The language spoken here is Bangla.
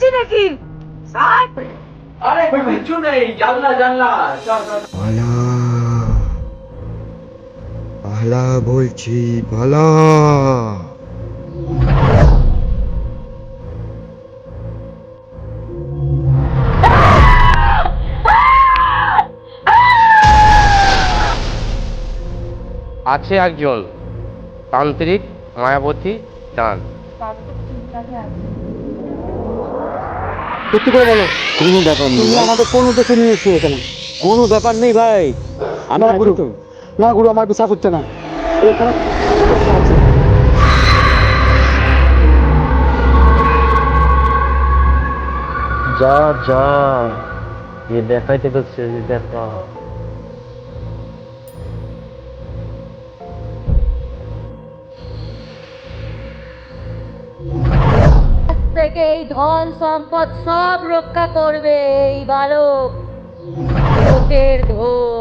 মেরেছি নাকি? আরে কিছু নেই, জানলা জানলা। পালা পালা বলছি, পালা। আছে একজন তান্ত্রিক মায়াবতী ডান। সত্যি করে বলো। কোনো ব্যাপার নেই, আমাদের কোনো দেখে নিয়ে এসছো এখানে। কোনো ব্যাপার নেই ভাই। আমি গুরু, না গুরু, আমার বিশ্বাস হচ্ছে না। এখানে আছে। যা যা, এ দেখাইতে গেছে, দেখা। থেকে এই ধন সম্পদ সব রক্ষা করবে এই বালক, লোকের ধন।